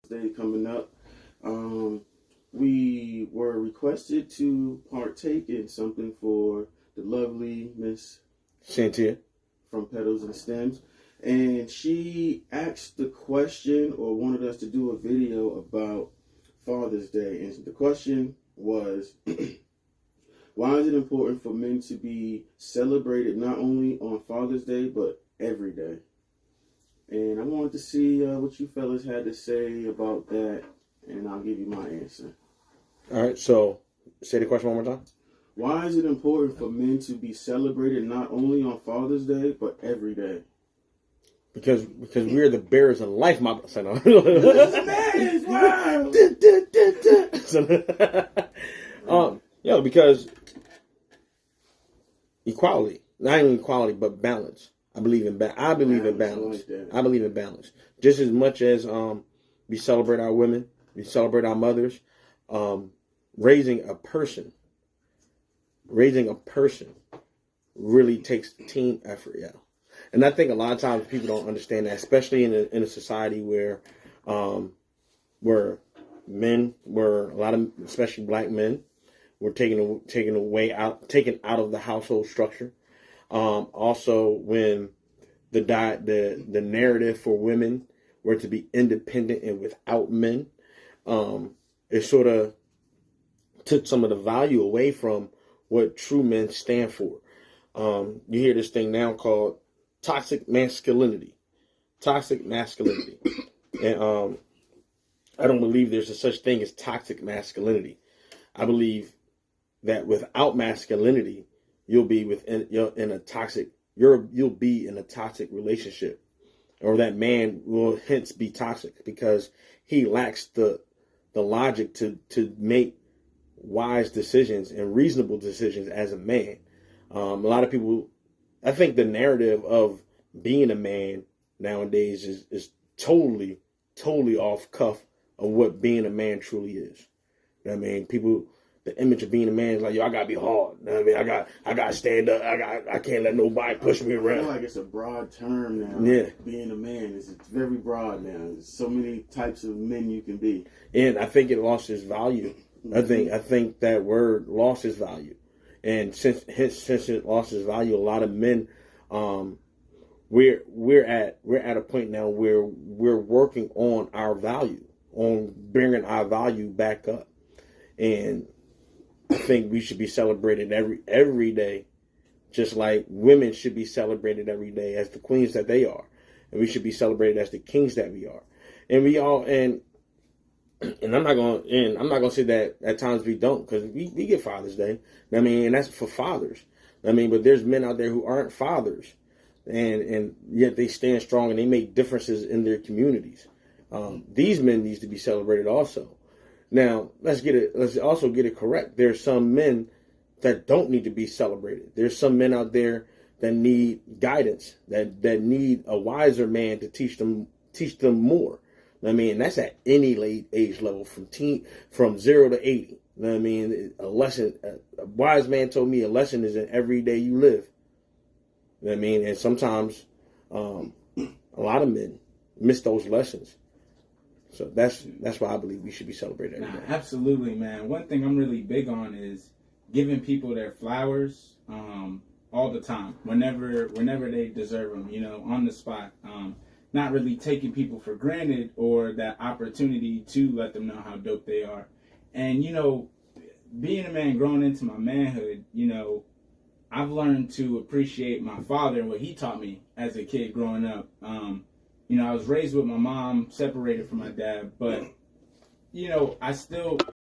Day coming up. We were requested to partake in something for the lovely Miss Shantia from Petals and Stems. And she asked the question or wanted us to do a video about Father's Day. And the question was, why is it important for men to be celebrated not only on Father's Day, but every day? And I wanted to see what you fellas had to say about that, and I'll give you my answer. All right, so say the question one more time. Why is it important for men to be celebrated not only on Father's Day, but every day? Because we're the bearers of life, my son. Because equality, not even equality, but balance. I believe in balance. I believe in balance. Just as much as we celebrate our women, we celebrate our mothers. Raising a person really takes team effort, yeah. And I think a lot of times people don't understand that, especially in a society where men were, a lot of, especially black men, were taken out of the household structure. Also, when the narrative for women were to be independent and without men, it sort of took some of the value away from what true men stand for. You hear this thing now called toxic masculinity. And I don't believe there's a such thing as toxic masculinity. I believe that without masculinity, you'll be in a toxic relationship, or that man will hence be toxic because he lacks the logic to make wise decisions and reasonable decisions as a man. A lot of people, I think the narrative of being a man nowadays is totally off cuff of what being a man truly is. You know what I mean? People, the image of being a man is like, yo, I gotta be hard. You know what I mean? I gotta stand up. I can't let nobody push me around. I feel like it's a broad term now. Yeah. Being a man is very broad now. There's so many types of men you can be. And I think it lost its value. Mm-hmm. I think that word lost its value. And since it lost its value, a lot of men, we're at a point now where we're working on our value, on bringing our value back up. And I think we should be celebrated every day, just like women should be celebrated every day as the queens that they are, and we should be celebrated as the kings that we are. And we all and I'm not gonna say that at times we don't, because we get Father's Day. I mean, and that's for fathers. I mean, but there's men out there who aren't fathers, and yet they stand strong and they make differences in their communities. These men need to be celebrated also. Now, let's also get it correct. There's some men that don't need to be celebrated. There's some men out there that need guidance, that need a wiser man to teach them more. I mean, that's at any late age level, from 0 to 80. I mean, a wise man told me a lesson is in every day you live. I mean, and sometimes a lot of men miss those lessons. So that's why I believe we should be celebrated every day. Absolutely, man. One thing I'm really big on is giving people their flowers all the time, whenever they deserve them, on the spot. Not really taking people for granted, or that opportunity to let them know how dope they are. And, being a man, growing into my manhood, I've learned to appreciate my father and what he taught me as a kid growing up. I was raised with my mom, separated from my dad, but, I still